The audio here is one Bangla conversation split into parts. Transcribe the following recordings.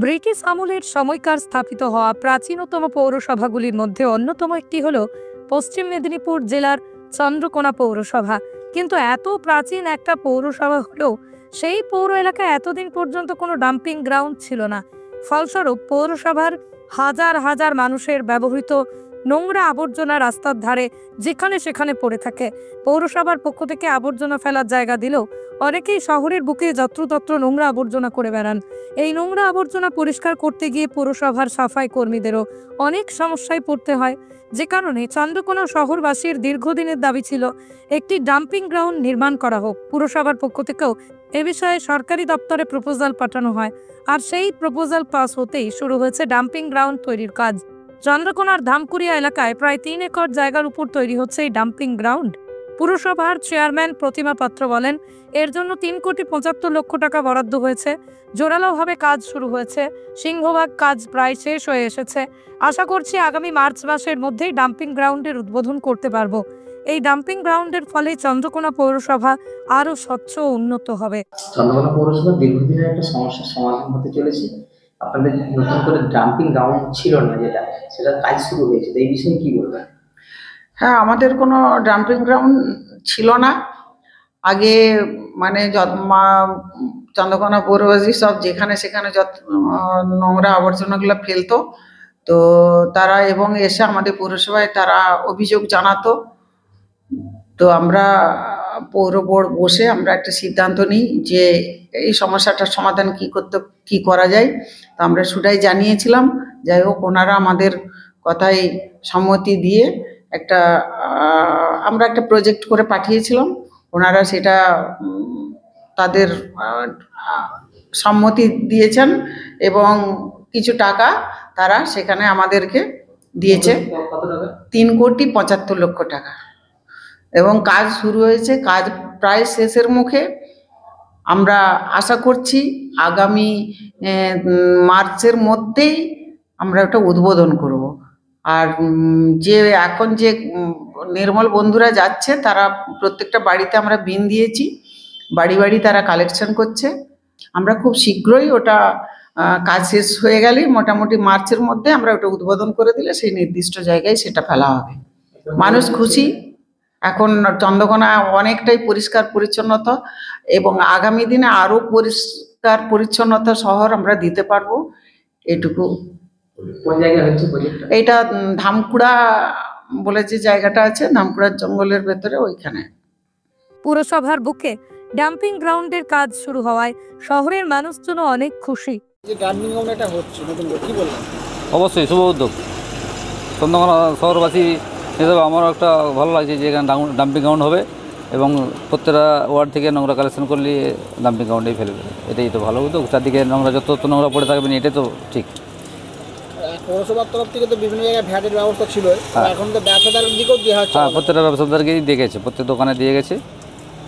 ব্রিটিশ আমলের সময়কার স্থাপিত হওয়া প্রাচীনতম পৌরসভাগুলির মধ্যে অন্যতম একটি হল পশ্চিম মেদিনীপুর জেলার চন্দ্রকোনা পৌরসভা। কিন্তু এত প্রাচীন একটা পৌরসভা হলেও সেই পৌর এলাকায় এতদিন পর্যন্ত কোনো ডাম্পিং গ্রাউন্ড ছিল না। ফলস্বরূপ পৌরসভার হাজার হাজার মানুষের ব্যবহৃত নোংরা আবর্জনা রাস্তার ধারে যেখানে সেখানে পড়ে থাকে। পৌরসভার পক্ষ থেকে আবর্জনা ফেলার জায়গা দিলেও অনেকেই শহরের বুকে যত্রতত্র নোংরা আবর্জনা করে বেড়ান। এই নোংরা আবর্জনা পরিষ্কার করতে গিয়ে পৌরসভার সাফাই কর্মীদেরও অনেক সমস্যায় পড়তে হয়, যে কারণে চন্দ্রকোনা শহরবাসীর দীর্ঘদিনের দাবি ছিল একটি ডাম্পিং গ্রাউন্ড নির্মাণ করা হোক। পুরসভার পক্ষ থেকেও এ বিষয়ে সরকারি দপ্তরে প্রপোজাল পাঠানো হয়, আর সেই প্রপোজাল পাস হতেই শুরু হয়েছে ডাম্পিং গ্রাউন্ড তৈরির কাজ। চন্দ্রকোনার ধামকুড়িয়া এলাকায় প্রায় 3 একর জায়গার উপর তৈরি হচ্ছে এই ডাম্পিং গ্রাউন্ড। পুরসভার চেয়ারম্যান প্রতিমা পাত্র বলেন, এর জন্য 3,75,00,000 টাকা বরাদ্দ হয়েছে। জোরালোভাবে কাজ শুরু হয়েছে। সিংহভাগ কাজ প্রায় শেষ হয়ে এসেছে। আশা করছি আগামী মার্চ মাসের মধ্যেই ডাম্পিং গ্রাউন্ডের উদ্বোধন করতে পারবো। এই ডাম্পিং গ্রাউন্ডের ফলে চন্দ্রকোনা পৌরসভা আরো স্বচ্ছ ও উন্নত হবে। চন্দ্রকোনা পৌরসভা দীর্ঘদিনের একটা সমস্যার সমাধান হতে চলেছে। আপনাদের নতুন করে ডাম্পিং গ্রাউন্ড ছিল না, সেটা কাজ শুরু হয়েছে, এই বিষয়ে কি বলবেন? হ্যাঁ, আমাদের কোনো ডাম্পিং গ্রাউন্ড ছিল না আগে। মানে চন্দ্রকোনা পৌরবাসী সব যেখানে সেখানে নোংরা আবর্জনাগুলো ফেলতো, তো তারা এবং এসে আমাদের পৌরসভায় তারা অভিযোগ জানাতো। তো আমরা পৌর বোর্ড বসে আমরা একটা সিদ্ধান্ত নিই যে এই সমস্যাটার সমাধান কি করা যায়। তো আমরা সেটাই জানিয়েছিলাম। যাই হোক, ওনারা আমাদের কথায় সম্মতি দিয়ে আমরা একটা প্রজেক্ট করে পাঠিয়েছিলাম। ওনারা সেটা তাদের সম্মতি দিয়েছেন এবং কিছু টাকা তারা সেখানে আমাদেরকে দিয়েছে। 3,75,00,000 টাকা এবং কাজ শুরু হয়েছে। কাজ প্রায় শেষের মুখে। আমরা আশা করছি আগামী মার্চের মধ্যেই আমরা ওটা উদ্বোধন করব। আর এখন যে নির্মল বন্ধুরা যাচ্ছে, তারা প্রত্যেকটা বাড়িতে আমরা বিন দিয়েছি, বাড়ি বাড়ি তারা কালেকশন করছে। আমরা খুব শীঘ্রই ওটা কাজ শেষ হয়ে গেলেই মোটামুটি মার্চের মধ্যে আমরা ওটা উদ্বোধন করে দিলে সেই নির্দিষ্ট জায়গায় সেটা ফেলা হবে। মানুষ খুশি। এখন চন্দ্রকোনা অনেকটাই পরিষ্কার পরিচ্ছন্নতা এবং আগামী দিনে আরও পরিষ্কার পরিচ্ছন্নতা শহর আমরা দিতে পারবো। এটুকু। এটা ধামকুড়া বলে যে জায়গাটা আছে, ধামকুড়ার জঙ্গলের ভেতরে, ওইখানে। পুরসভার বুকে ডাম্পিং গ্রাউন্ডের কাজ শুরু হওয়ায় শহরের মানুষজন অনেক খুশি। যে ডাম্পিং গ্রাউন্ড এটা হচ্ছে নতুন করে, কি বলবেন? অবশ্যই শুভ উদ্যোগ। চন্দ্রকোনা শহরবাসী হিসেবে আমারও একটা ভালো লাগছে যে এখানে ডাম্পিং গ্রাউন্ড হবে এবং প্রত্যেকটা ওয়ার্ড থেকে নোংরা কালেকশন করলে ডাম্পিং গ্রাউন্ডেই ফেলবে। এটাই তো ভালো উদ্যোগ। চারদিকে নোংরা যত নোংরা পড়ে থাকবে না, এটাই তো ঠিক। পৌরসভার তরফ থেকে তো বিভিন্ন জায়গায় ভ্যাটের ব্যবস্থা ছিল, এখন তো ব্যবসাদারের দিকেও দেওয়া হচ্ছে। হ্যাঁ, প্রত্যেকটা ব্যবসাদারকেই দিয়ে গেছে, প্রত্যেক দোকানে দিয়ে গেছে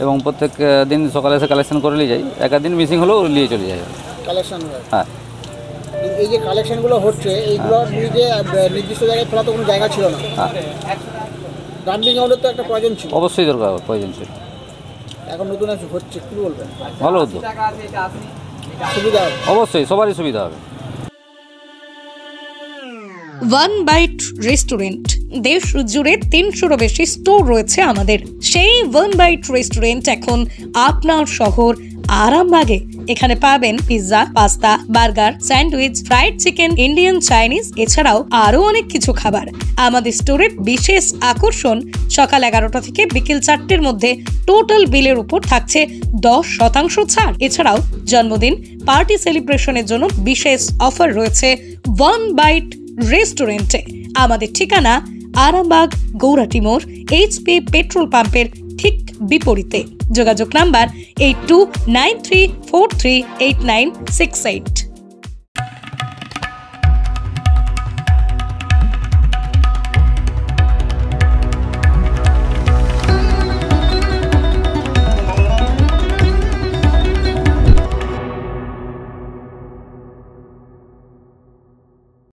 এবং প্রত্যেক দিন সকালে এসে কালেকশন করে নিয়ে যায়। একদিন মিসিং হলেও নিয়ে চলে যায় কালেকশন। হ্যাঁ, এই যে কালেকশনগুলো হচ্ছে, এইগুলো নির্দিষ্ট জায়গায় ফেলা তো কোনো জায়গা ছিল না। হ্যাঁ, ডাম্পিং গ্রাউন্ডের তো একটা প্রয়োজন ছিল। অবশ্যই দরকার, প্রয়োজন ছিল। এখন নতুন হচ্ছে, কি বলবেন? ভালো উদ্যোগ। সুবিধা হবে, অবশ্যই সবারই সুবিধা হবে। ওয়ান বাইট রেস্টুরেন্ট দেশ জুড়ে 300-রও বেশি স্টোর রয়েছে আমাদের। সেই ওয়ান বাইট রেস্টুরেন্ট এখন আপনার শহর আরামবাগে। এখানে পাবেন pizza, pasta, burger, sandwich, fried chicken, Indian, Chinese, এছাড়াও আরো অনেক কিছু খাবার। আমাদের স্টোরের বিশেষ আকর্ষণ, সকাল 11টা থেকে বিকেল 4টের মধ্যে টোটাল বিলের উপর থাকছে 10% ছাড়। এছাড়াও জন্মদিন, পার্টি সেলিব্রেশনের জন্য বিশেষ অফার রয়েছে ওয়ান বাইট রেস্টুরেন্টে। আমাদের ঠিকানা আরামবাগ গৌরাটি মোড়, HP পেট্রোল পাম্পের ঠিক বিপরীতে। যোগাযোগ নাম্বার 8293438968।